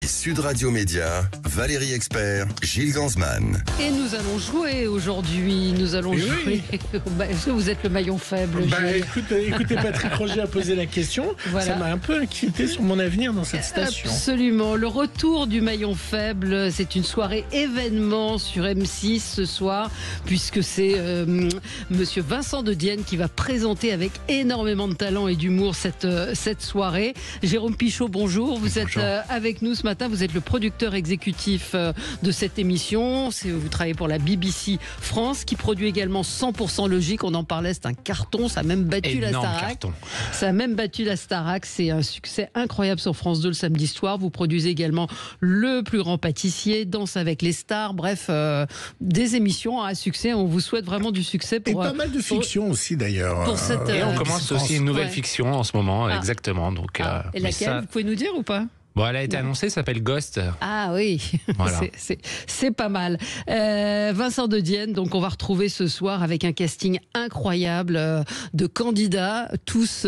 Sud Radio Média, Valérie Expert, Gilles Gansman. Et nous allons jouer aujourd'hui. Nous allons jouer. Oui. Est-ce que vous êtes le maillon faible, Gilles? Écoutez, Patrick Roger a posé la question. Voilà. Ça m'a un peu inquiété sur mon avenir dans cette station. Absolument. Le retour du maillon faible, c'est une soirée événement sur M6 ce soir, puisque c'est Monsieur Vincent de Dienne qui va présenter avec énormément de talent et d'humour cette soirée. Jérôme Pichot, bonjour. Vous êtes avec nous ce matin. Vous êtes le producteur exécutif de cette émission. Vous travaillez pour la BBC France, qui produit également 100% Logique. On en parlait, c'est un carton. Ça a même battu la Starac. Ça a même battu la Starac. C'est un succès incroyable sur France 2 le samedi soir. Vous produisez également Le Plus Grand Pâtissier, Danse avec les stars. Bref, des émissions à succès. On vous souhaite vraiment du succès. Et pas mal de fiction aussi d'ailleurs. Et on commence aussi une nouvelle fiction en ce moment, exactement. Donc, et laquelle, vous pouvez nous dire ou pas? Bon, elle a été annoncée, ça s'appelle Ghost. Ah oui, voilà. c'est pas mal. Vincent de Dienne, donc on va retrouver ce soir avec un casting incroyable de candidats, tous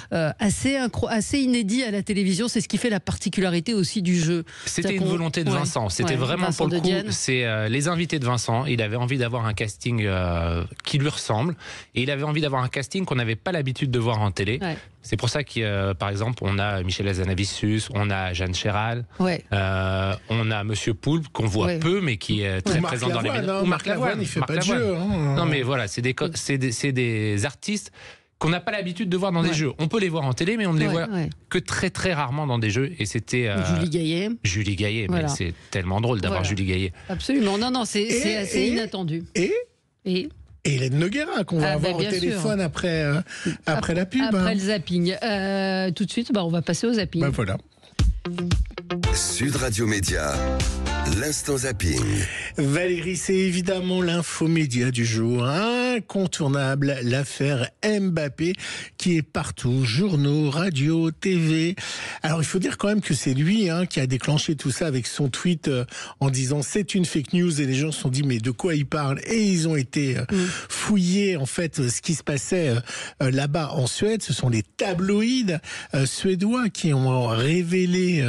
assez inédits à la télévision. C'est ce qui fait la particularité aussi du jeu. C'était une volonté de Vincent. C'était vraiment Vincent pour le coup, c'est les invités de Vincent. Il avait envie d'avoir un casting qui lui ressemble. Et il avait envie d'avoir un casting qu'on n'avait pas l'habitude de voir en télé. Ouais. C'est pour ça que, par exemple, on a Michel Hazanavicius, on a Jeanne Chéral, on a Monsieur Poulpe, qu'on voit peu, mais qui est très présent dans les médias. Ou Marc Lavoine, il fait pas de jeu. Non, mais voilà, c'est des artistes qu'on n'a pas l'habitude de voir dans des jeux. On peut les voir en télé, mais on ne les voit que très très rarement dans des jeux. Et c'était Julie Gaillet. Julie Gaillet, mais c'est tellement drôle d'avoir Julie Gaillet. Absolument, non, c'est assez inattendu. Et Hélène Noguera, qu'on va avoir au téléphone après la pub. Après le zapping. Tout de suite, on va passer au zapping. Voilà. Sud Radio Média, l'instant zapping. Valérie, c'est évidemment l'infomédia du jour. Incontournable, l'affaire Mbappé qui est partout, journaux, radio, TV. Alors il faut dire quand même que c'est lui qui a déclenché tout ça avec son tweet en disant c'est une fake news, et les gens se sont dit mais de quoi il parle, et ils ont été fouillés en fait ce qui se passait là-bas en Suède. Ce sont les tabloïds suédois qui ont révélé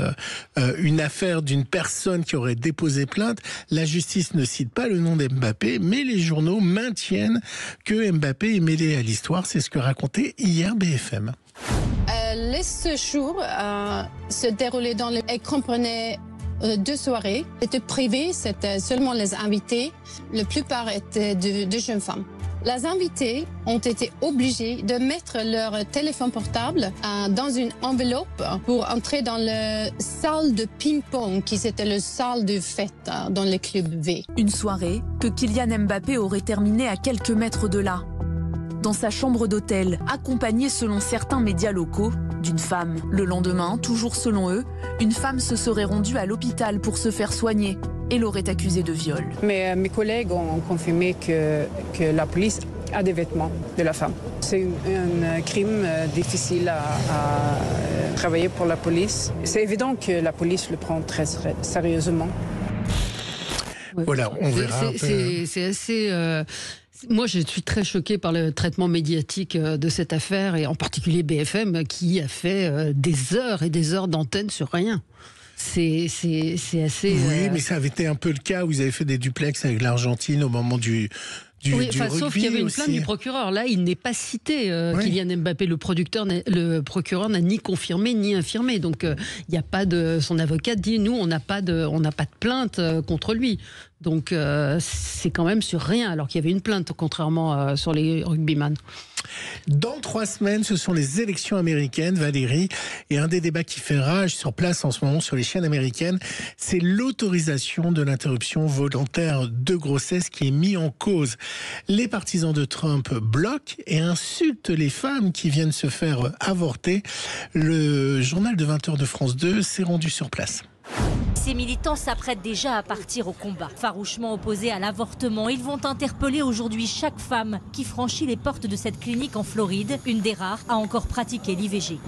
une affaire d'une personne qui aurait déposé plainte. La justice ne cite pas le nom d'Mbappé, mais les journaux maintiennent que Mbappé est mêlé à l'histoire. C'est ce que racontait hier BFM. Les séjours se déroulaient et comprenaient 2 soirées. C'était privé, c'était seulement les invités. La plupart étaient de jeunes femmes. Les invités ont été obligés de mettre leur téléphone portable dans une enveloppe pour entrer dans la salle de ping-pong, qui c'était la salle de fête dans le club V. Une soirée que Kylian Mbappé aurait terminée à quelques mètres de là, dans sa chambre d'hôtel, accompagné selon certains médias locaux d'une femme. Le lendemain, toujours selon eux, une femme se serait rendue à l'hôpital pour se faire soigner et l'aurait accusée de viol. Mais mes collègues ont confirmé que la police a des vêtements de la femme. C'est un crime difficile à travailler pour la police. C'est évident que la police le prend très sérieusement. Voilà, on verra. C'est assez... Moi, je suis très choquée par le traitement médiatique de cette affaire, et en particulier BFM, qui a fait des heures et des heures d'antenne sur rien. C'est assez... Oui, mais ça avait été un peu le cas où ils avaient fait des duplex avec l'Argentine au moment du sauf qu'il y avait une plainte du procureur. Là, il n'est pas cité. Kylian Mbappé, le procureur n'a ni confirmé ni infirmé. Donc, il n'y a pas de. Son avocat dit nous, on n'a pas de plainte contre lui. Donc, c'est quand même sur rien, alors qu'il y avait une plainte, contrairement sur les rugbyman. Dans 3 semaines, ce sont les élections américaines, Valérie. Et un des débats qui fait rage sur place en ce moment sur les chaînes américaines, c'est l'autorisation de l'interruption volontaire de grossesse qui est mise en cause. Les partisans de Trump bloquent et insultent les femmes qui viennent se faire avorter. Le journal de 20h de France 2 s'est rendu sur place. Ces militants s'apprêtent déjà à partir au combat. Farouchement opposés à l'avortement, ils vont interpeller aujourd'hui chaque femme qui franchit les portes de cette clinique en Floride, une des rares à encore pratiquer l'IVG.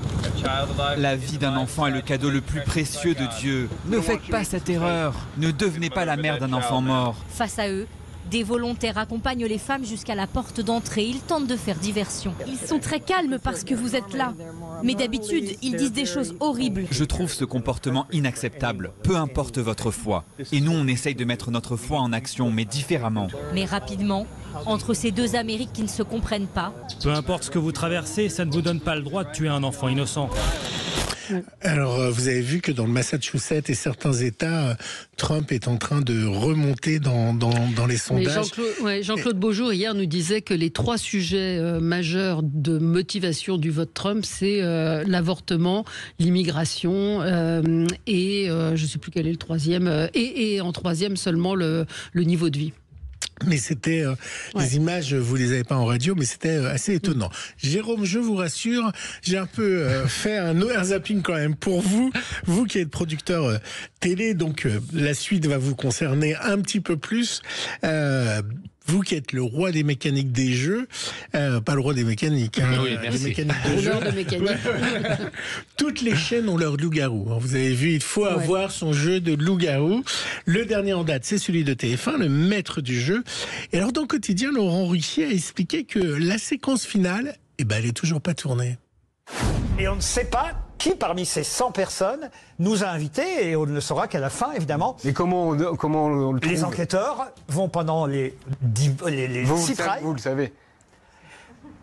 La vie d'un enfant est le cadeau le plus précieux de Dieu. Ne faites pas cette erreur. Ne devenez pas la mère d'un enfant mort. Face à eux, Des volontaires accompagnent les femmes jusqu'à la porte d'entrée. Ils tentent de faire diversion. Ils sont très calmes parce que vous êtes là. Mais d'habitude, ils disent des choses horribles. Je trouve ce comportement inacceptable, peu importe votre foi. Et nous, on essaye de mettre notre foi en action, mais différemment. Mais rapidement, entre ces deux Amériques qui ne se comprennent pas. Peu importe ce que vous traversez, ça ne vous donne pas le droit de tuer un enfant innocent. Alors, vous avez vu que dans le Massachusetts et certains États, Trump est en train de remonter dans les sondages. Jean-Claude Beaujour, hier, nous disait que les 3 sujets majeurs de motivation du vote Trump, c'est l'avortement, l'immigration et je ne sais plus quel est le troisième, et en troisième seulement le niveau de vie. Mais c'était les images, vous les avez pas en radio, mais c'était assez étonnant. Jérôme, je vous rassure, j'ai un peu fait un air zapping quand même pour vous qui êtes producteur télé, donc la suite va vous concerner un petit peu plus. Vous qui êtes le roi des mécaniques des jeux, pas le roi des mécaniques, hein, oui, des mécaniques de jeux. Toutes les chaînes ont leur loup-garou. Vous avez vu, il faut avoir son jeu de loup-garou. Le dernier en date, c'est celui de TF1, le maître du jeu. Et alors, dans le quotidien, Laurent Ruquier a expliqué que la séquence finale, elle est toujours pas tournée. Et on ne sait pas qui parmi ces 100 personnes nous a invités, et on ne le saura qu'à la fin, évidemment. Mais comment on le trouve ? Les enquêteurs vont pendant les 6 trails. Vous le savez.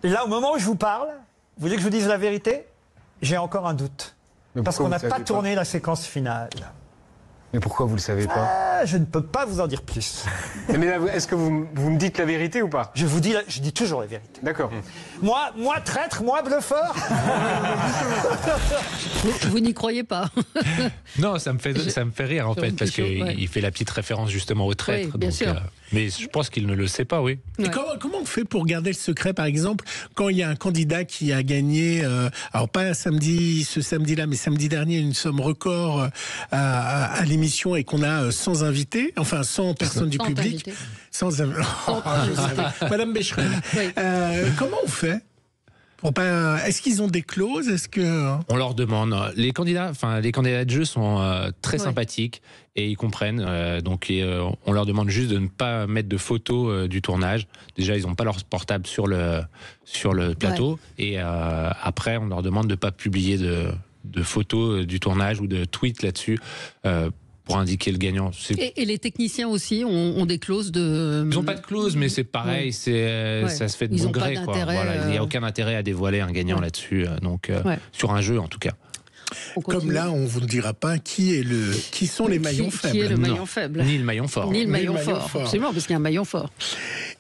Là, au moment où je vous parle, vous voulez que je vous dise la vérité ? J'ai encore un doute. Parce qu'on n'a pas tourné la séquence finale. Mais pourquoi vous ne le savez pas ? Je ne peux pas vous en dire plus. Mais est-ce que vous me dites la vérité ou pas ? Je dis toujours la vérité. D'accord. Moi traître, moi bluffeur. Vous n'y croyez pas? Non, ça me fait rire en fait, parce qu'il fait la petite référence justement au traître. Oui, bien sûr. Mais je pense qu'il ne le sait pas, oui. Et comment on fait pour garder le secret, par exemple, quand il y a un candidat qui a gagné, alors pas ce samedi-là, mais samedi dernier, une somme record à l'émission et qu'on a 100 invités, enfin 100 personnes du public. Madame Becherel. Oui. Comment on fait ? Est-ce qu'ils ont des clauses ? On leur demande. Les candidats de jeu sont très sympathiques et ils comprennent. Donc on leur demande juste de ne pas mettre de photos du tournage. Déjà, ils n'ont pas leur portable sur le plateau. Ouais. Et après, on leur demande de ne pas publier de photos du tournage ou de tweets là-dessus. Pour indiquer le gagnant. Et les techniciens aussi ont des clauses de... Ils n'ont pas de clause, mais c'est pareil, ça se fait de bon gré. Il n'y a aucun intérêt à dévoiler un gagnant là-dessus, sur un jeu en tout cas. Comme là, on ne vous dira pas qui sont les maillons faibles. Qui est le maillon faible. Ni le maillon fort. Ni le maillon fort. Absolument, parce qu'il y a un maillon fort.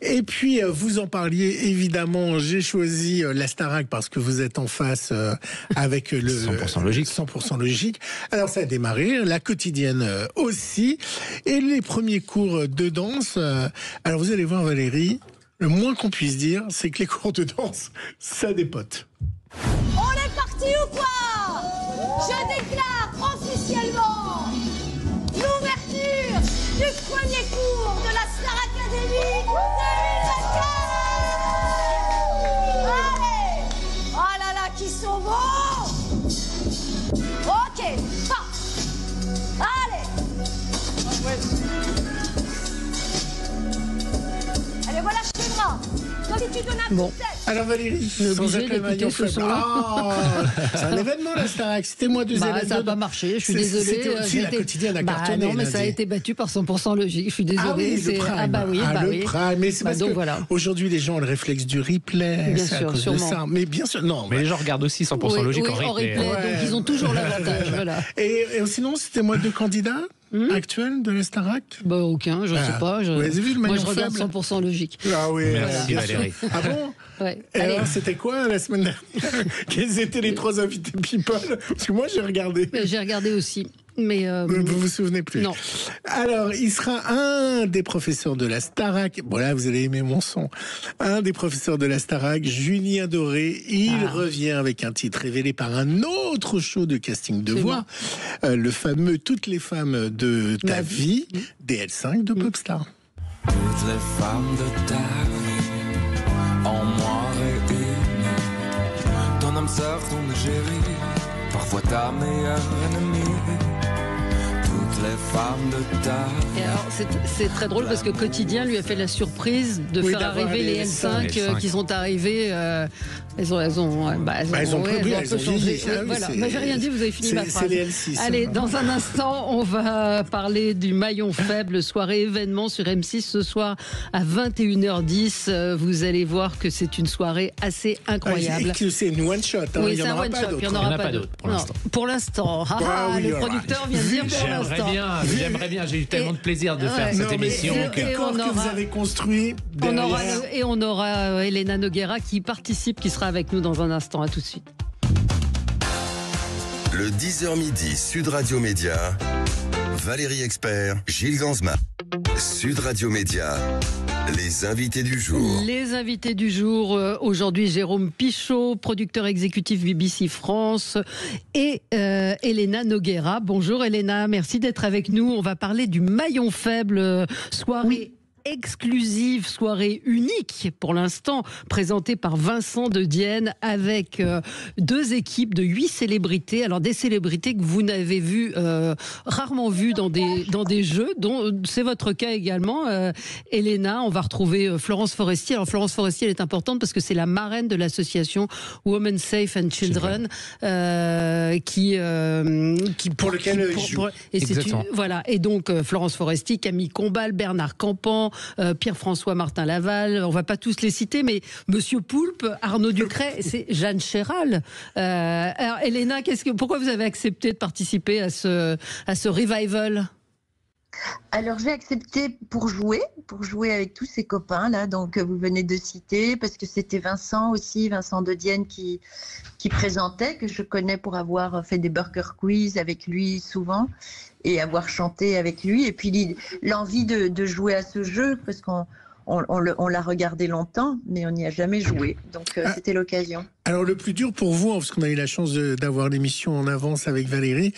Et puis, vous en parliez, évidemment, j'ai choisi la Starac parce que vous êtes en face avec le... 100% logique. 100% logique. Alors, ça a démarré, la quotidienne aussi. Et les premiers cours de danse. Alors, vous allez voir, Valérie, le moins qu'on puisse dire, c'est que les cours de danse, ça dépote. On est parti ou quoi ? Je déclare officiellement l'ouverture du premier cours de la Star Academy 2024. Allez, oh là là, qui sont beaux. Ok, allez. Allez, voilà chez moi. Bon. Alors Valérie, obligé d'écouter ce son-là. C'est un événement la Starac, c'était moi deux événements. Ça n'a pas marché, je suis désolée. C'était aussi la quotidienne à cartonner. Non, mais ça a été battu par 100% logique, je suis désolée. Le Prime. Mais c'est parce que aujourd'hui les gens ont le réflexe du replay. Bien sûr, sûrement. Ça. Mais bien sûr, non. Mais les gens regardent aussi 100% logique en replay. Donc ils ont toujours l'avantage, voilà. Et sinon, c'était moi deux candidats actuels de la Starac ? Aucun, je ne sais pas. Vous avez vu le maillon moi, je regarde 100% logique. Ah oui, merci Valérie. Ah bon ? Ouais. Et alors, c'était quoi la semaine dernière ? Quels étaient les 3 invités People ? Parce que moi, j'ai regardé. J'ai regardé aussi. Mais vous vous souvenez plus ? Non. Alors, il sera un des professeurs de la Starac. Bon, là, vous allez aimer mon son. Un des professeurs de la Starac, Julien Doré. Il revient avec un titre révélé par un autre show de casting de voix. Le fameux Toutes les femmes de ta vie, DL5 de Popstar. Toutes les femmes de ta vie, en moi réunies. Ton âme sœur, ton égérie, parfois ta meilleure ennemie. Toutes les femmes de ta Et alors, c'est très drôle parce que Quotidien lui a fait la surprise de faire arriver les L5 qui sont arrivés. Elles ont un peu changé. Voilà, j'ai rien dit, vous avez fini ma phrase. C'est les L6. Allez, dans un instant, on va parler du maillon faible, soirée événement sur M6 ce soir à 21h10. Vous allez voir que c'est une soirée assez incroyable. C'est une one shot. Oui, c'est un one shot. Il n'y en aura pas d'autres pour l'instant. Le producteur vient de dire pour l'instant. J'aimerais bien. J'ai eu tellement de plaisir de faire cette émission. Que vous avez construit. On aura Elena Noguera qui participe, qui sera avec nous dans un instant. À tout de suite. Le 10h midi, Sud Radio Média. Valérie Expert, Gilles Ganzma. Sud Radio Média. Les invités du jour. Les invités du jour, aujourd'hui Jérôme Pichot, producteur exécutif BBC France, et Elena Noguera. Bonjour Elena, merci d'être avec nous. On va parler du maillon faible, soirée exclusive, soirée unique pour l'instant, présentée par Vincent de Dienne avec 2 équipes de 8 célébrités. Alors des célébrités que vous n'avez rarement vues dans des jeux, dont c'est votre cas également, Elena. On va retrouver Florence Foresti. Alors Florence Foresti, elle est importante parce que c'est la marraine de l'association Women Safe and Children, qui pour lequel voilà. Et donc Florence Foresti, Camille Combal, Bernard Campan, Pierre-François Martin Laval, on va pas tous les citer, mais Monsieur Poulpe, Arnaud Ducret, c'est Jeanne Chéral. Alors Elena, pourquoi vous avez accepté de participer à ce revival ? Alors j'ai accepté pour jouer avec tous ces copains là, donc vous venez de citer, parce que c'était Vincent de Dienne qui présentait, que je connais pour avoir fait des burger quiz avec lui souvent et avoir chanté avec lui, et puis l'envie de jouer à ce jeu parce qu'on l'a regardé longtemps, mais on n'y a jamais joué, donc c'était l'occasion. Alors le plus dur pour vous, parce qu'on a eu la chance d'avoir l'émission en avance avec Valérie,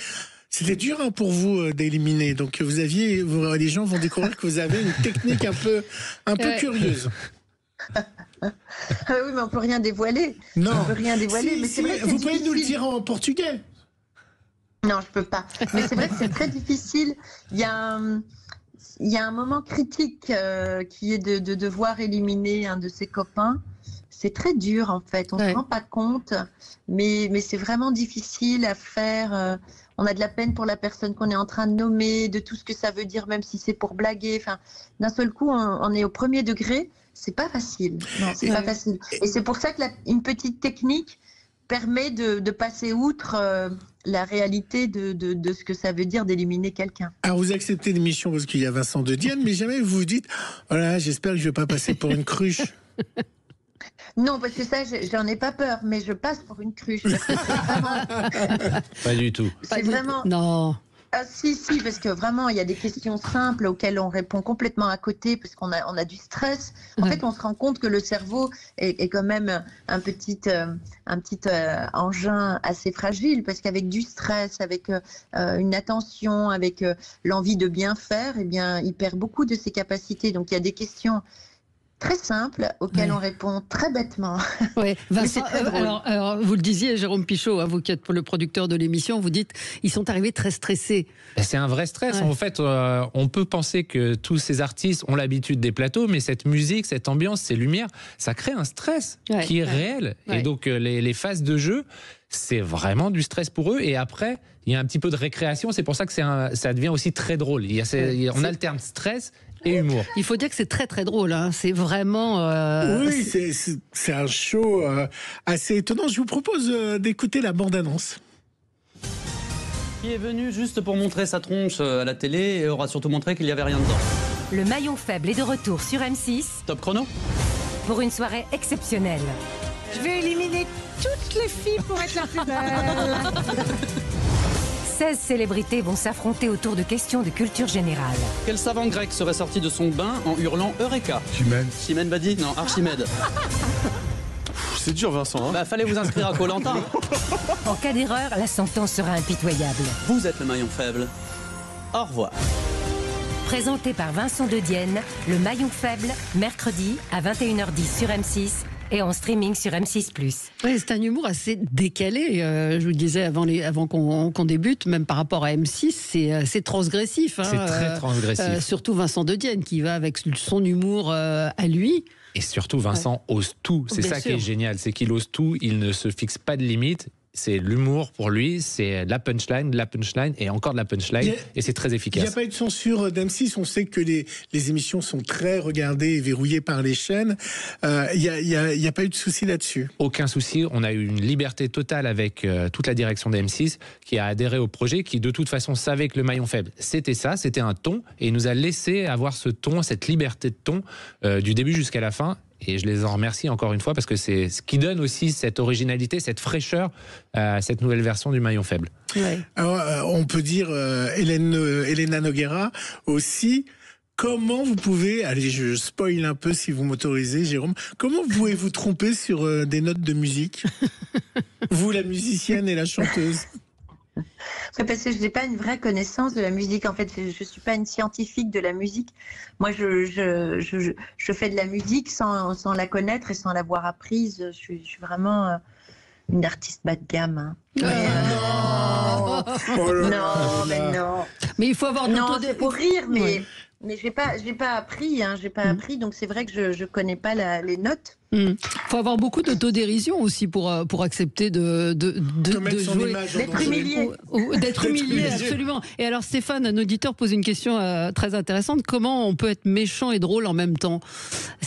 c'était dur pour vous d'éliminer. Donc les gens vont découvrir que vous avez une technique un peu curieuse. Oui, mais on peut rien dévoiler. Non. On peut rien dévoiler. Mais c'est vrai que vous pouvez nous le dire en portugais. Non, je peux pas. Mais c'est vrai que c'est très difficile. Il y a un moment critique qui est de devoir éliminer un de ses copains. C'est très dur en fait. On se rend pas compte, mais c'est vraiment difficile à faire. On a de la peine pour la personne qu'on est en train de nommer, de tout ce que ça veut dire, même si c'est pour blaguer. Enfin, d'un seul coup, on est au premier degré. C'est pas facile. Non, c'est pas facile. Et c'est pour ça que une petite technique permet de passer outre la réalité de ce que ça veut dire d'éliminer quelqu'un. Alors vous acceptez l'émission parce qu'il y a Vincent de Dienne, mais jamais vous vous dites « Voilà, j'espère que je ne vais pas passer pour une cruche ». Non, parce que ça, j'en ai pas peur, mais je passe pour une cruche. Parce que pas du tout. C'est vraiment... Non. Ah, si, parce que vraiment, il y a des questions simples auxquelles on répond complètement à côté, parce qu'on a du stress. En fait, on se rend compte que le cerveau est quand même un petit engin assez fragile, parce qu'avec du stress, avec une attention, avec l'envie de bien faire, eh bien, il perd beaucoup de ses capacités. Donc, il y a des questions très simple, auquel on répond très bêtement. Ouais. Vincent, alors, vous le disiez, Jérôme Pichot, vous qui êtes le producteur de l'émission, vous dites ils sont arrivés très stressés. C'est un vrai stress. En fait, on peut penser que tous ces artistes ont l'habitude des plateaux, mais cette musique, cette ambiance, ces lumières, ça crée un stress qui est réel. Et donc, les phases de jeu, c'est vraiment du stress pour eux. Et après, il y a un petit peu de récréation. C'est pour ça que ça devient aussi très drôle. On alterne stress et humour. Il faut dire que c'est très très drôle, hein. C'est vraiment... Oui, c'est un show assez étonnant. Je vous propose d'écouter la bande-annonce. Qui est venu juste pour montrer sa tronche à la télé et aura surtout montré qu'il n'y avait rien dedans. Le maillon faible est de retour sur M6. Top chrono. Pour une soirée exceptionnelle. Je vais éliminer toutes les filles pour être la plus belle. 16 célébrités vont s'affronter autour de questions de culture générale. Quel savant grec serait sorti de son bain en hurlant Eureka? Chimène Badi? Non, Archimède. C'est dur, Vincent. Bah, fallait vous inscrire à Koh-Lanta. En cas d'erreur, la sentence sera impitoyable. Vous êtes le maillon faible. Au revoir. Présenté par Vincent de Dienne, le maillon faible, mercredi à 21h10 sur M6 et en streaming sur M6+. Ouais, c'est un humour assez décalé. Je vous disais avant qu'on débute, même par rapport à M6, c'est transgressif. C'est très transgressif. Surtout Vincent De Dienne qui va avec son humour à lui. Et surtout, Vincent ose tout. C'est ça qui est génial, c'est qu'il ose tout. Il ne se fixe pas de limites. C'est l'humour pour lui, c'est la punchline et encore de la punchline, et c'est très efficace. Il n'y a pas eu de censure d'M6, on sait que les émissions sont très regardées et verrouillées par les chaînes. Il n'y a pas eu de souci là-dessus? Aucun souci, on a eu une liberté totale avec toute la direction d'M6 qui a adhéré au projet, qui de toute façon savait que le maillon faible, c'était ça, c'était un ton, et il nous a laissé avoir ce ton, cette liberté de ton du début jusqu'à la fin. Et je les en remercie encore une fois parce que c'est ce qui donne aussi cette originalité, cette fraîcheur à cette nouvelle version du maillon faible. Ouais. Alors, on peut dire Elena Noguera aussi. Comment vous pouvez, allez, je spoil un peu si vous m'autorisez, Jérôme, comment pouvez vous tromper sur des notes de musique? Vous, la musicienne et la chanteuse. Parce que je n'ai pas une vraie connaissance de la musique. En fait, je ne suis pas une scientifique de la musique. Moi, je fais de la musique sans la connaître et sans l'avoir apprise. Je suis vraiment une artiste bas de gamme. Non, mais il faut avoir non, c'est pour rire, mais j'ai pas appris. J'ai pas appris, donc c'est vrai que je connais pas les notes. Il faut avoir beaucoup d'autodérision aussi pour accepter de jouer, d'être humilié, absolument. Et alors Stéphane, un auditeur pose une question très intéressante. Comment on peut être méchant et drôle en même temps?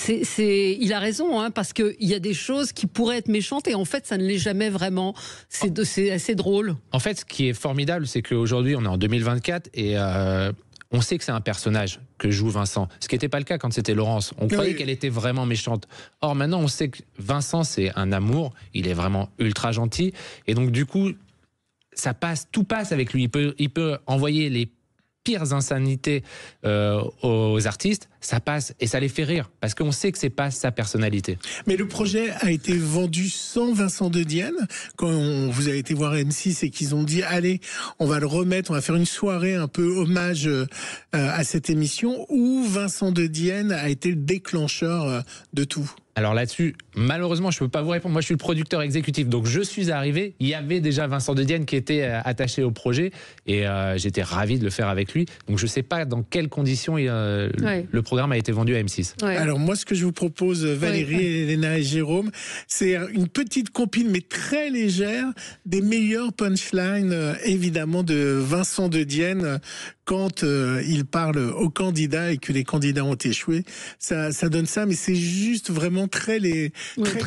Il a raison, parce qu'il y a des choses qui pourraient être méchantes et en fait ça ne l'est jamais vraiment. C'est assez drôle. En fait, ce qui est formidable, c'est qu'aujourd'hui on est en 2024 et on sait que c'est un personnage que joue Vincent, ce qui n'était pas le cas quand c'était Laurence. On croyait qu'elle était vraiment méchante. Or maintenant, on sait que Vincent, c'est un amour, il est vraiment ultra gentil, et donc du coup, tout passe avec lui. Il peut envoyer les pires insanités aux artistes, ça passe et ça les fait rire parce qu'on sait que c'est pas sa personnalité. Mais le projet a été vendu sans Vincent De Dienne. Quand vous avez été voir M6 et qu'ils ont dit allez, on va le remettre, on va faire une soirée un peu hommage à cette émission, où Vincent De Dienne a été le déclencheur de tout. Alors là-dessus, malheureusement, je ne peux pas vous répondre. Moi, je suis le producteur exécutif, donc je suis arrivé. Il y avait déjà Vincent De Dienne qui était attaché au projet et j'étais ravi de le faire avec lui. Donc je ne sais pas dans quelles conditions le programme a été vendu à M6. Ouais. Alors moi, ce que je vous propose, Valérie, Elena et Jérôme, c'est une petite compile, mais très légère, des meilleurs punchlines, évidemment, de Vincent De Dienne quand il parle aux candidats et que les candidats ont échoué. Ça donne ça, mais c'est juste vraiment très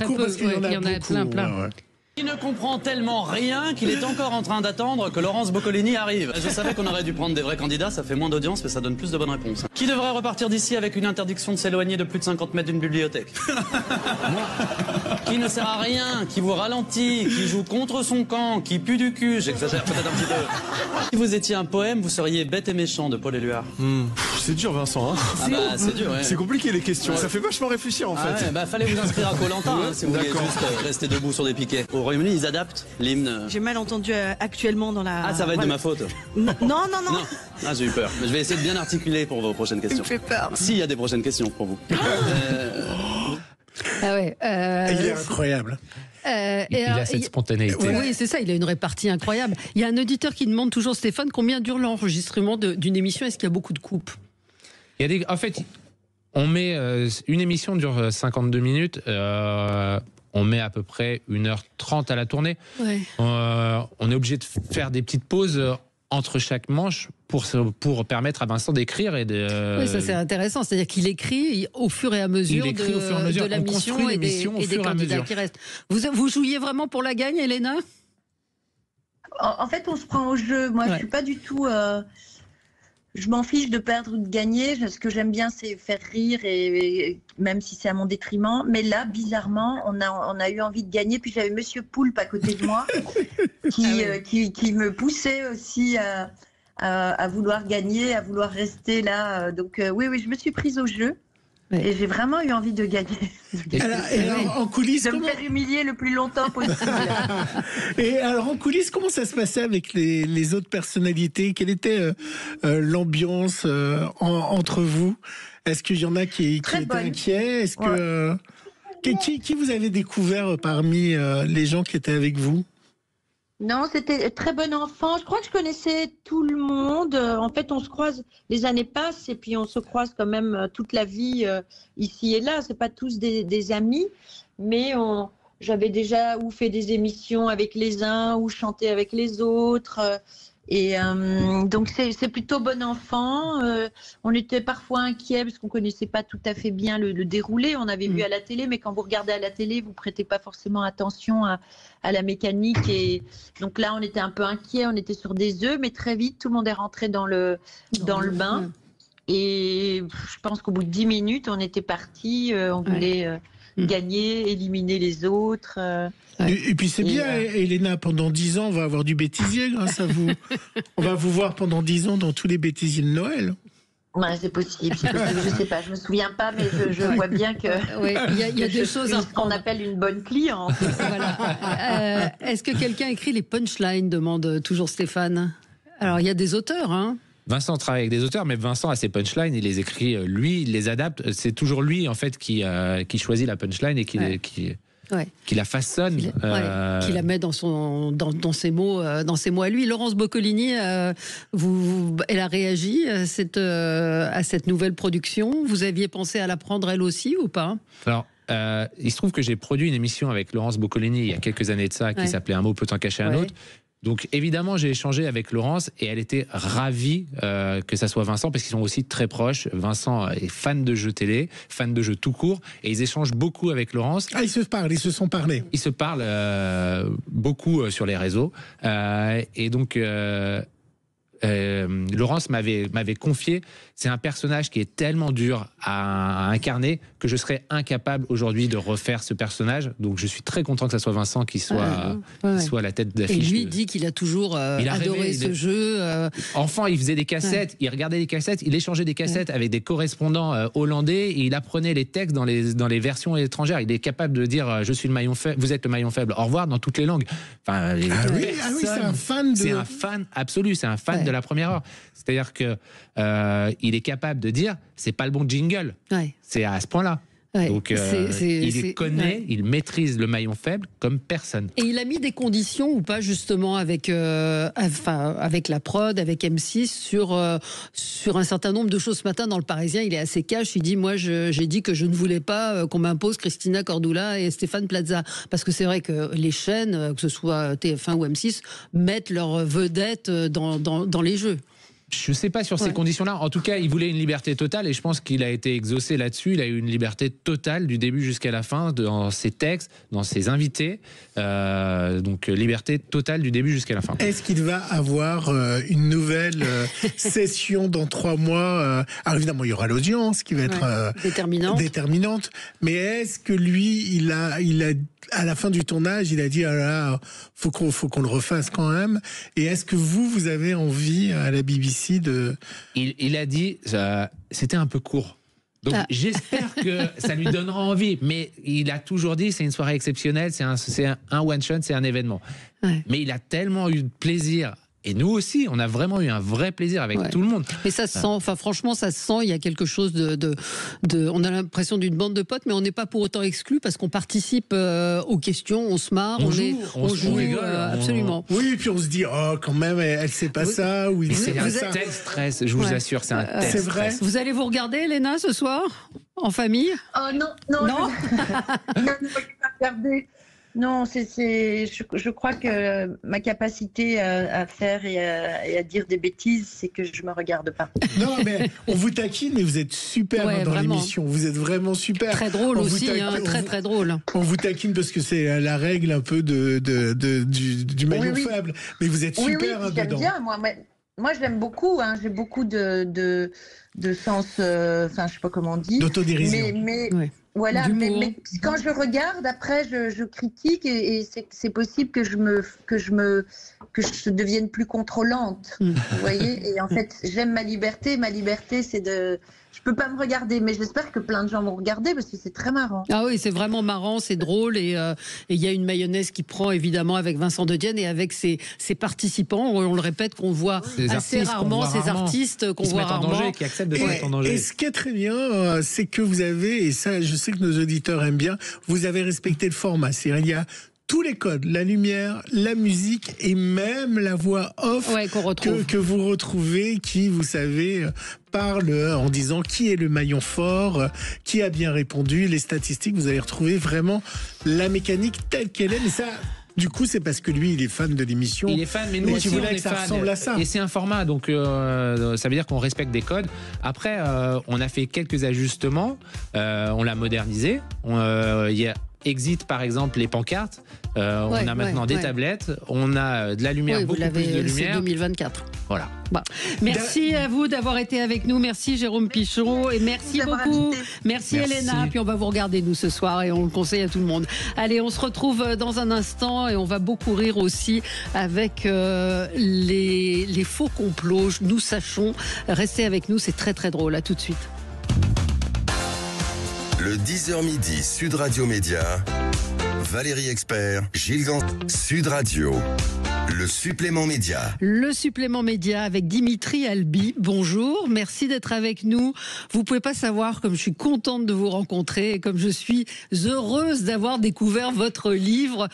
court parce qu'il y en a beaucoup. Plein. Ouais. Il ne comprend tellement rien qu'il est encore en train d'attendre que Laurence Boccolini arrive. Je savais qu'on aurait dû prendre des vrais candidats, ça fait moins d'audience, mais ça donne plus de bonnes réponses. Qui devrait repartir d'ici avec une interdiction de s'éloigner de plus de 50 mètres d'une bibliothèque? Qui ne sert à rien, qui vous ralentit, qui joue contre son camp, qui pue du cul, j'exagère peut-être un petit peu. Si vous étiez un poème, vous seriez Bête et méchant de Paul Éluard. C'est dur, Vincent. C'est dur, ouais. C'est compliqué les questions. Ça fait vachement réfléchir en fait. Ouais, fallait vous inscrire à Koh-Lanta si vous vouliez juste rester debout sur des piquets. Au Royaume-Uni, ils adaptent l'hymne. J'ai mal entendu actuellement dans la... Ah, ça va être de ma faute. Non. Ah, j'ai eu peur. Mais je vais essayer de bien articuler pour vos prochaines questions. Tu me fais peur. S'il y a des prochaines questions pour vous. Ah ouais. Il est incroyable. Il a cette spontanéité. Oui, c'est ça, il a une répartie incroyable. Il y a un auditeur qui demande toujours, Stéphane, combien dure l'enregistrement d'une émission? Est-ce qu'il y a beaucoup de coupes? En fait, on met une émission dure 52 minutes. On met à peu près 1h30 à la tournée. Ouais. On est obligé de faire des petites pauses entre chaque manche pour permettre à Vincent d'écrire et de... Oui, ça c'est intéressant. C'est-à-dire qu'il écrit au fur et à mesure de la mission et des candidats qui restent. Vous jouiez vraiment pour la gagne, Elena? En fait, on se prend au jeu. Moi, je suis pas du tout... Je m'en fiche de perdre ou de gagner. Ce que j'aime bien, c'est faire rire, et même si c'est à mon détriment. Mais là, bizarrement, on a eu envie de gagner. Puis j'avais Monsieur Poulpe à côté de moi qui me poussait aussi à vouloir gagner, à vouloir rester là. Donc oui, je me suis prise au jeu. Ouais. Et j'ai vraiment eu envie de gagner. Alors, en coulisses, de me faire humilier le plus longtemps possible. Et alors en coulisses, comment ça se passait avec les autres personnalités? Quelle était l'ambiance entre vous? Est-ce qu'il y en a qui étaient inquiets? Est-ce que Qui vous avez découvert parmi les gens qui étaient avec vous? Non, c'était très bon enfant. Je crois que je connaissais tout le monde. En fait, on se croise, les années passent et puis on se croise quand même toute la vie ici et là. C'est pas tous des amis, mais j'avais déjà fait des émissions avec les uns ou chanté avec les autres. Et donc c'est plutôt bon enfant. On était parfois inquiets parce qu'on connaissait pas tout à fait bien le déroulé. On avait vu à la télé, mais quand vous regardez à la télé, vous prêtez pas forcément attention à la mécanique. Et donc là, on était un peu inquiets. On était sur des œufs, mais très vite, tout le monde est rentré dans le bain. Et je pense qu'au bout de 10 minutes, on était partis. On voulait gagner, éliminer les autres. Et puis c'est bien, Elena, pendant 10 ans, on va avoir du bêtisier grâce à vous. On va vous voir pendant 10 ans dans tous les bêtisiers de Noël. Ouais, c'est possible, je sais pas, je me souviens pas, mais je vois bien que il y a des choses qu'on appelle une bonne cliente. Voilà. Est-ce que quelqu'un écrit les punchlines, demande toujours Stéphane. Alors il y a des auteurs, hein. Vincent travaille avec des auteurs, mais Vincent a ses punchlines, il les écrit lui, il les adapte. C'est toujours lui en fait qui choisit la punchline et qui la façenne, qui la met dans ses mots à lui. Laurence Boccolini, elle a réagi à cette nouvelle production. Vous aviez pensé à la prendre elle aussi ou pas? Alors, il se trouve que j'ai produit une émission avec Laurence Boccolini il y a quelques années de ça, qui s'appelait Un mot peut en cacher un autre. Donc évidemment, j'ai échangé avec Laurence et elle était ravie que ça soit Vincent, parce qu'ils sont aussi très proches. Vincent est fan de jeux télé, fan de jeux tout court, et ils échangent beaucoup avec Laurence. Ah, ils se sont parlé. Ils se parlent beaucoup sur les réseaux. Et donc Laurence m'avait confié, c'est un personnage qui est tellement dur à incarner que je serais incapable aujourd'hui de refaire ce personnage. Donc je suis très content que ça soit Vincent qui soit à la tête d'affiche. Et lui dit qu'il a toujours adoré ce jeu. Enfant, il faisait des cassettes, il regardait les cassettes, il échangeait des cassettes avec des correspondants hollandais et il apprenait les textes dans les versions étrangères. Il est capable de dire je suis le maillon faible, vous êtes le maillon faible, au revoir, dans toutes les langues. Enfin, c'est un fan c'est un fan absolu, c'est un fan de la première heure. C'est-à-dire que il est capable de dire c'est pas le bon jingle. C'est à ce point-là. Donc il connaît, il maîtrise le maillon faible comme personne. Et il a mis des conditions ou pas justement avec la prod, avec M6 sur un certain nombre de choses. Ce matin dans le Parisien, il est assez cash. Il dit moi j'ai dit que je ne voulais pas qu'on m'impose Christina Cordula et Stéphane Plaza, parce que c'est vrai que les chaînes, que ce soit TF1 ou M6, mettent leurs vedettes dans les jeux. Je ne sais pas sur ces conditions-là. En tout cas, il voulait une liberté totale et je pense qu'il a été exaucé là-dessus. Il a eu une liberté totale du début jusqu'à la fin, dans ses textes, dans ses invités. Donc, liberté totale du début jusqu'à la fin. Est-ce qu'il va avoir une nouvelle session dans 3 mois Alors évidemment, il y aura l'audience qui va être déterminante. Mais est-ce que lui, il a à la fin du tournage, il a dit faut qu'on le refasse quand même. Et est-ce que vous avez envie à la BBC de... Il a dit c'était un peu court. Donc j'espère que ça lui donnera envie. Mais il a toujours dit c'est une soirée exceptionnelle, c'est un one shot, c'est un événement. Mais il a tellement eu de plaisir. Et nous aussi, on a vraiment eu un vrai plaisir avec tout le monde. Et ça se sent, enfin franchement, ça se sent, il y a quelque chose on a l'impression d'une bande de potes, mais on n'est pas pour autant exclu parce qu'on participe aux questions, on se marre, on joue, rigole, absolument. Oui, et puis on se dit, quand même, elle sait pas ça, ou il sait pas ça. C'est un tel stress, je vous assure, c'est un tel stress. C'est vrai. Vous allez vous regarder, Elena, ce soir, en famille? Oh non. Je ne peux pas regarder. Non, je crois que ma capacité à faire et à dire des bêtises, c'est que je me regarde pas. Non, mais on vous taquine, mais vous êtes super dans l'émission. Vous êtes vraiment super. Très drôle aussi, très drôle. On vous taquine parce que c'est la règle un peu du maillon faible. Mais vous êtes super j'aime dedans. Bien, moi je l'aime beaucoup. J'ai beaucoup de sens, enfin je sais pas comment on dit. D'autodérision. Mais voilà, mais quand je regarde, après je critique et c'est possible que je devienne plus contrôlante. Vous voyez, et en fait j'aime ma liberté. Ma liberté, c'est Je peux pas me regarder, mais j'espère que plein de gens vont regarder parce que c'est très marrant. Ah oui, c'est vraiment marrant, c'est drôle et il y a une mayonnaise qui prend évidemment avec Vincent De Dienne et avec ses participants. On le répète qu'on voit assez rarement, ces artistes qu'on voit rarement. Danger, qui acceptent de se mettre en danger. Et ce qui est très bien, c'est que vous avez, et ça je sais que nos auditeurs aiment bien, vous avez respecté le format. C'est-à-dire, il y a tous les codes, la lumière, la musique et même la voix off que vous retrouvez, qui, vous savez, parle en disant qui est le maillon fort, qui a bien répondu, les statistiques. Vous allez retrouver vraiment la mécanique telle qu'elle est. Mais ça, du coup, c'est parce que lui, il est fan de l'émission. Il est fan, mais nous aussi, on est ça fan. ressemble à ça. Et c'est un format, donc ça veut dire qu'on respecte des codes. Après, on a fait quelques ajustements, on l'a modernisé. Il y a Exit, par exemple, les pancartes. On a maintenant des tablettes, on a de la lumière, beaucoup plus de lumière. C'est 2024. Voilà. Bah, merci à vous d'avoir été avec nous. Merci Jérôme Pichon et merci beaucoup. Merci Elena. Puis on va vous regarder nous ce soir et on le conseille à tout le monde. Allez, on se retrouve dans un instant et on va beaucoup rire aussi avec les faux complots. Nous sachons. Restez avec nous, c'est très très drôle. À tout de suite. Le 10h midi, Sud Radio Média. Valérie Expert, Gilles Gans, Sud Radio. Le supplément média. Le supplément média avec Dimitri Albi. Bonjour, merci d'être avec nous. Vous pouvez pas savoir comme je suis contente de vous rencontrer et comme je suis heureuse d'avoir découvert votre livre.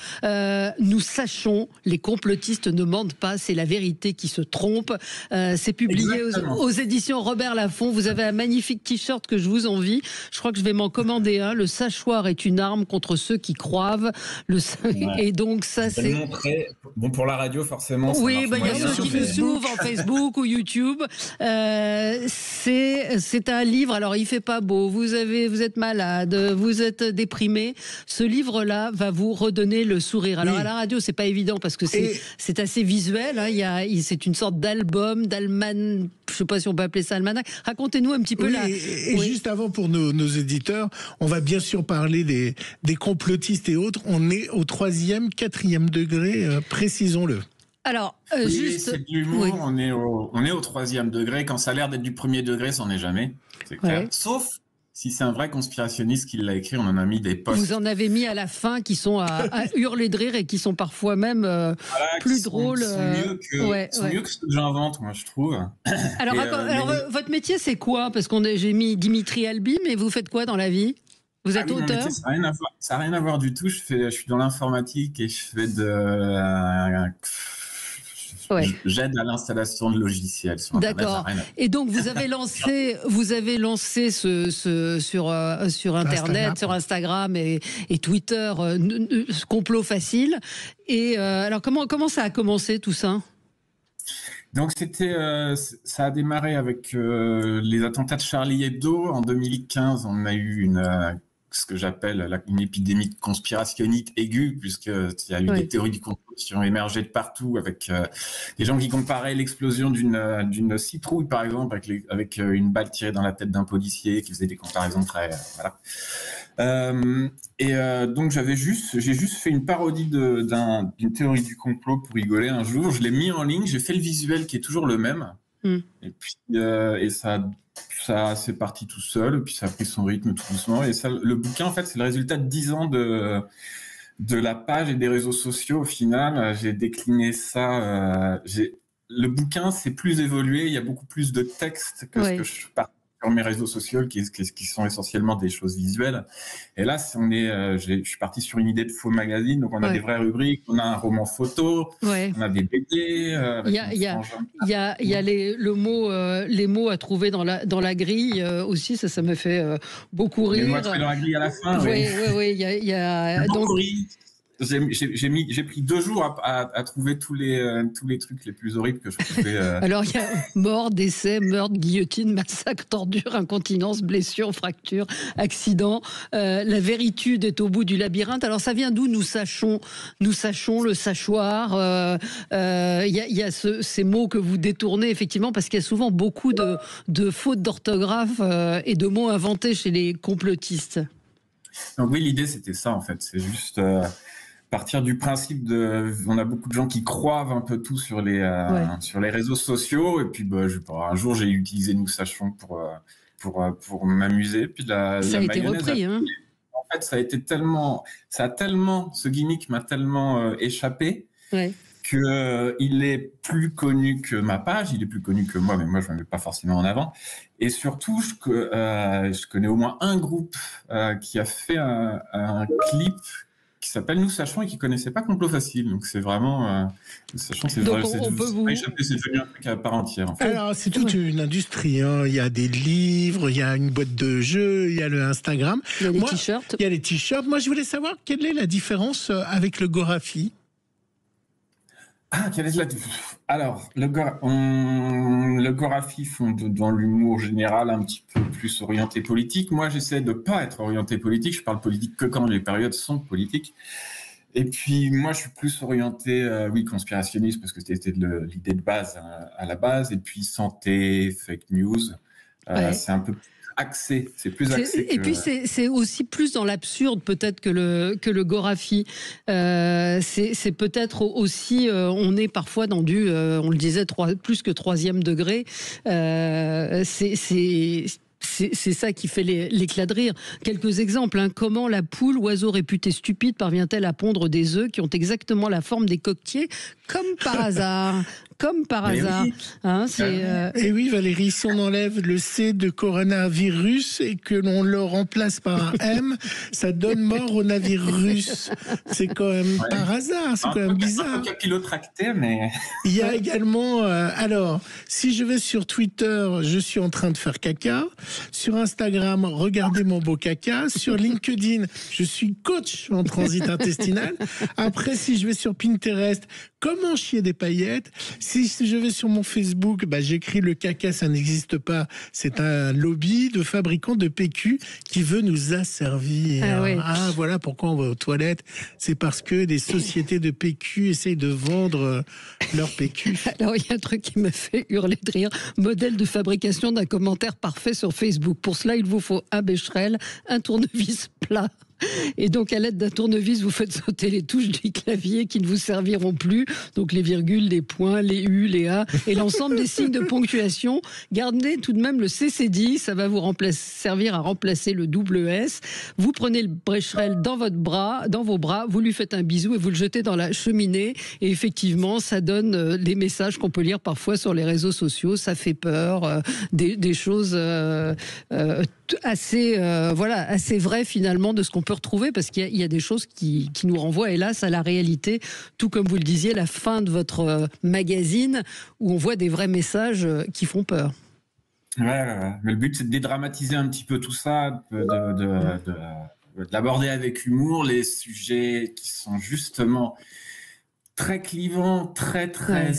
Nous sachons, les complotistes ne mentent pas, c'est la vérité qui se trompe. C'est publié aux éditions Robert Laffont. Vous avez un magnifique t-shirt que je vous envie. Je crois que je vais m'en commander un. Le sachoir est une arme contre ceux qui croivent. Et donc ça c'est... Bon, pour la radio, forcément. Oui, il y a ceux qui nous suivent en Facebook ou YouTube. C'est un livre. Alors, il fait pas beau. Vous êtes malade. Vous êtes déprimé. Ce livre-là va vous redonner le sourire. Alors, à la radio, c'est pas évident parce que c'est assez visuel. Hein. C'est une sorte d'album, d'almanach. Je sais pas si on peut appeler ça almanach. Racontez-nous un petit peu là. Et juste avant, pour nos éditeurs, on va bien sûr parler des complotistes et autres. On est au 3e, 4e degré, précisons-le. Alors, c'est de l'humour, on est au 3e degré. Quand ça a l'air d'être du 1er degré, ça n'en est jamais. C'est clair. Sauf si c'est un vrai conspirationniste qui l'a écrit, on en a mis des posts. Vous en avez mis à la fin qui sont à hurler de rire et qui sont parfois même plus drôles. Sont mieux que ce que j'invente, moi, je trouve. Alors, votre métier, c'est quoi? Parce j'ai mis Dimitri Albi, mais vous faites quoi dans la vie? Vous êtes auteur? Métier, ça n'a rien à voir du tout. Je suis dans l'informatique et je fais j'aide à l'installation de logiciels sur Internet. D'accord. Et donc vous avez lancé sur Internet, sur Instagram et Twitter, complot facile. Et alors comment ça a commencé tout ça? Donc ça a démarré avec les attentats de Charlie Hebdo en 2015. On a eu ce que j'appelle une épidémie conspirationniste aiguë, puisqu'il y a eu des théories du complot qui ont émergé de partout, avec des gens qui comparaient l'explosion d'une citrouille, par exemple, avec une balle tirée dans la tête d'un policier, qui faisait des comparaisons très... donc j'ai juste fait une parodie d'une théorie du complot pour rigoler un jour. Je l'ai mis en ligne, j'ai fait le visuel qui est toujours le même. Et puis ça c'est parti tout seul, et puis ça a pris son rythme tout doucement. Et ça, le bouquin, en fait, c'est le résultat de 10 ans de la page et des réseaux sociaux. Au final, j'ai décliné ça. Le bouquin s'est plus évolué. Il y a beaucoup plus de textes que ce que je partage sur mes réseaux sociaux, qui sont essentiellement des choses visuelles. Et là, je suis parti sur une idée de faux magazine. Donc, on a des vraies rubriques, on a un roman photo, on a des BD. Il y a les mots à trouver dans la grille aussi. Ça me fait beaucoup rire. Les mots à trouver dans la grille à la fin. Oui. Il y a donc. J'ai pris 2 jours à trouver tous les trucs les plus horribles que je pouvais. Alors il y a mort, décès, meurtre, guillotine, massacre, tordure, incontinence, blessure, fracture, accident. La véritude est au bout du labyrinthe. Alors ça vient d'où? Nous sachons le sachoir. Il y a ces mots que vous détournez effectivement parce qu'il y a souvent beaucoup de fautes d'orthographe et de mots inventés chez les complotistes. Donc oui, l'idée c'était ça en fait. C'est juste partir du principe on a beaucoup de gens qui croivent un peu tout sur les réseaux sociaux, et puis un jour j'ai utilisé Nous Sachons pour m'amuser, puis ça a été repris, hein. En fait, ce gimmick m'a tellement échappé. Ouais. qu'il est plus connu que ma page, il est plus connu que moi, mais moi je ne me mets pas forcément en avant. Et surtout, je connais au moins un groupe qui a fait un clip qui s'appelle Nous Sachons et qui ne connaissait pas Complot Facile. Donc c'est vraiment... Nous Sachons, c'est vrai, c'est devenu un truc à part entière. En fait. Alors c'est toute une industrie, hein. Il y a des livres, il y a une boîte de jeux, il y a le Instagram. Il y a les t-shirts. Il y a les t-shirts. Moi je voulais savoir quelle est la différence avec le Gorafi. Quelle est Alors, le Gorafi font dans l'humour général un petit peu plus orienté politique. Moi, j'essaie de ne pas être orienté politique. Je parle politique que quand les périodes sont politiques. Et puis, moi, je suis plus orienté, conspirationniste, parce que c'était l'idée de base à la base. Et puis, santé, fake news. C'est un peu axé, c'est plus axé. Et puis c'est aussi plus dans l'absurde peut-être que le Gorafi. C'est peut-être aussi, on est parfois dans du, on le disait, plus que 3e degré. C'est ça qui fait l'éclat de rire. Quelques exemples. Hein. Comment la poule, oiseau réputé stupide, parvient-elle à pondre des œufs qui ont exactement la forme des coquetiers, comme par hasard? Comme par hasard. Oui. Hein, Et oui, Valérie, si on enlève le C de coronavirus et que l'on le remplace par un M, ça donne mort au navire russe. C'est quand même par hasard, c'est quand même bizarre. Un capillotracté, mais... Il y a également... alors, si je vais sur Twitter, je suis en train de faire caca. Sur Instagram, regardez mon beau caca. Sur LinkedIn, je suis coach en transit intestinal. Après, si je vais sur Pinterest, comment chier des paillettes. Si je vais sur mon Facebook, j'écris le caca, ça n'existe pas. C'est un lobby de fabricants de PQ qui veut nous asservir. Voilà pourquoi on va aux toilettes. C'est parce que des sociétés de PQ essayent de vendre leur PQ. Alors, il y a un truc qui me fait hurler de rire. Modèle de fabrication d'un commentaire parfait sur Facebook. Pour cela, il vous faut un Becherel, un tournevis plat. Et donc, à l'aide d'un tournevis, vous faites sauter les touches du clavier qui ne vous serviront plus. Donc, les virgules, les points, les U, les A et l'ensemble des signes de ponctuation. Gardez tout de même le CC10. Ça va vous servir à remplacer le double S. Vous prenez le Becherel dans vos bras, vous lui faites un bisou et vous le jetez dans la cheminée. Et effectivement, ça donne les messages qu'on peut lire parfois sur les réseaux sociaux. Ça fait peur. Des choses assez vraies finalement de ce qu'on peut retrouver, parce qu'il y a des choses qui nous renvoient hélas à la réalité, tout comme vous le disiez, la fin de votre magazine où on voit des vrais messages qui font peur. Ouais. Mais le but c'est de dédramatiser un petit peu tout ça, d'aborder avec humour les sujets qui sont justement très clivant, très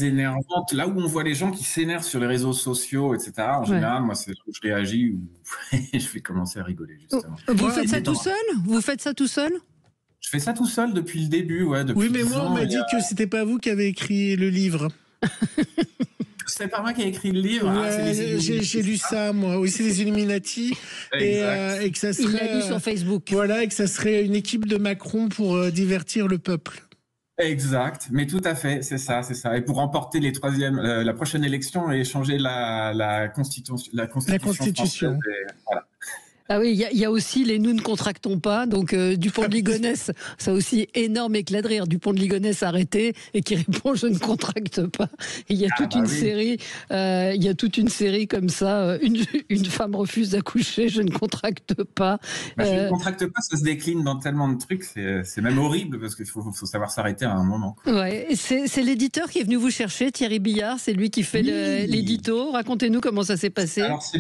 énervante. Là où on voit les gens qui s'énervent sur les réseaux sociaux, etc. En général, moi, c'est là où je réagis ou je vais commencer à rigoler, justement. Vous faites ça tout seul ? Vous faites ça tout seul ? Je fais ça tout seul depuis le début, Oui, mais moi, on m'a dit que c'était pas vous qui avez écrit le livre. C'est pas moi qui ai écrit le livre. J'ai lu ça, moi. Oui, c'est les Illuminati. Et que ça serait... Il l'a lu sur Facebook. Voilà, et que ça serait une équipe de Macron pour divertir le peuple. Exact, mais tout à fait, c'est ça. Et pour remporter la prochaine élection et changer la Constitution. Française, voilà. Ah oui, il y a aussi les nous ne contractons pas. Donc Dupont de Ligonnès, ça aussi énorme éclat de rire. Dupont de Ligonnès arrêté et qui répond je ne contracte pas. Et il y a toute une série. Il y a toute une série comme ça. Une femme refuse d'accoucher, je ne contracte pas. Je ne contracte pas, ça se décline dans tellement de trucs. C'est même horrible parce qu'il faut savoir s'arrêter à un moment. Ouais, c'est l'éditeur qui est venu vous chercher, Thierry Billard. C'est lui qui fait l'édito. Racontez-nous comment ça s'est passé. Alors c'est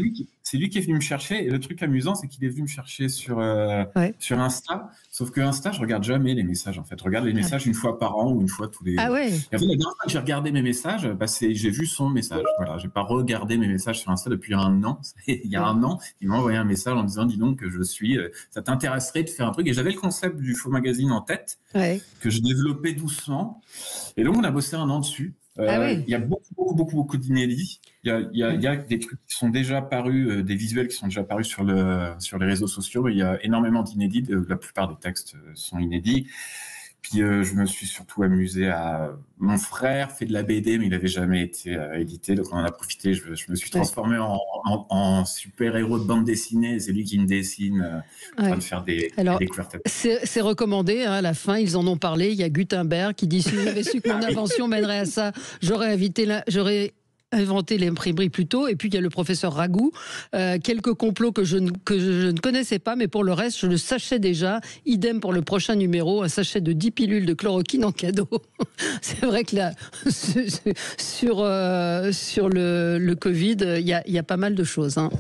lui qui est venu me chercher. Et le truc amusant, c'est qu'il est venu me chercher sur Insta. Sauf que Insta, je regarde jamais les messages, en fait. Je regarde les messages une fois par an ou une fois tous les... Ah ouais. Et en fait, la dernière fois que j'ai regardé mes messages, j'ai vu son message. Voilà, j'ai pas regardé mes messages sur Insta depuis un an. Il y a un an, il m'a envoyé un message en disant, dis donc, ça t'intéresserait de faire un truc. Et j'avais le concept du faux magazine en tête, que je développais doucement. Et donc, on a bossé un an dessus. Il y a beaucoup d'inédits. Il y a des trucs qui sont déjà parus, des visuels qui sont déjà parus sur les réseaux sociaux. Il y a énormément d'inédits. La plupart des textes sont inédits. puis je me suis surtout amusé à... Mon frère fait de la BD, mais il n'avait jamais été édité, donc on en a profité. Je me suis transformé en super-héros de bande dessinée. C'est lui qui me dessine, en train de faire des découvertes. C'est recommandé, hein, à la fin, ils en ont parlé. Il y a Gutenberg qui dit, si j'avais su que mon invention mènerait à ça, j'aurais inventé l'imprimerie plus tôt. Et puis il y a le professeur Ragout, quelques complots que je ne connaissais pas, mais pour le reste je le sachais déjà. Idem pour le prochain numéro, un sachet de 10 pilules de chloroquine en cadeau. C'est vrai que là, sur le Covid, il y a pas mal de choses, hein.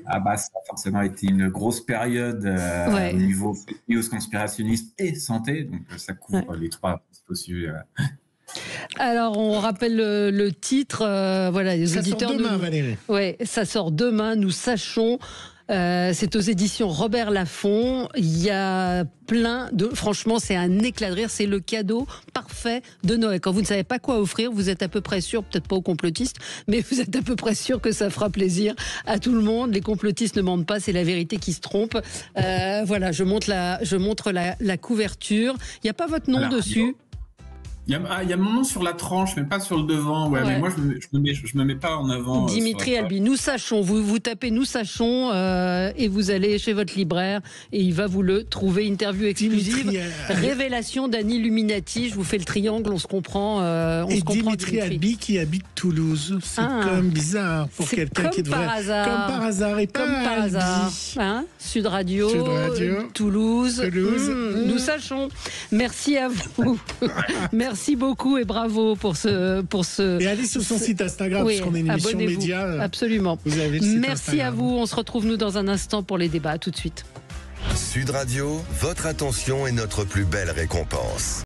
Ah bah, ça a forcément été une grosse période au niveau news conspirationniste et santé, donc ça couvre les trois principaux sujets. Alors, on rappelle le titre. Voilà, les auditeurs. Ça sort demain, Valérie. Ouais, ça sort demain. Nous sachons. C'est aux éditions Robert Laffont. Il y a plein de. Franchement, c'est un éclat de rire. C'est le cadeau parfait de Noël. Quand vous ne savez pas quoi offrir, vous êtes à peu près sûr, peut-être pas aux complotistes, mais vous êtes à peu près sûr que ça fera plaisir à tout le monde. Les complotistes ne mentent pas, c'est la vérité qui se trompe. Voilà, je montre la couverture. Il n'y a pas votre nom dessus. Il y a mon nom sur la tranche, mais pas sur le devant. Ouais. Mais moi, je me mets pas en avant. Dimitri Albi, Nous Sachons. Vous tapez Nous Sachons et vous allez chez votre libraire et il va vous le trouver. Interview exclusive. Révélation d'un Illuminati. Je vous fais le triangle, on se comprend. Dimitri Albi qui habite Toulouse. C'est quand même bizarre pour quelqu'un qui devrait. Comme par hasard. Et comme par hasard. Hein, Sud Radio, Toulouse. Nous Sachons. Merci à vous. Merci beaucoup et bravo pour ce. Et allez sur son site Instagram, parce qu'on est une émission média. Absolument. Merci à vous. On se retrouve, nous, dans un instant pour les débats. À tout de suite. Sud Radio, votre attention est notre plus belle récompense.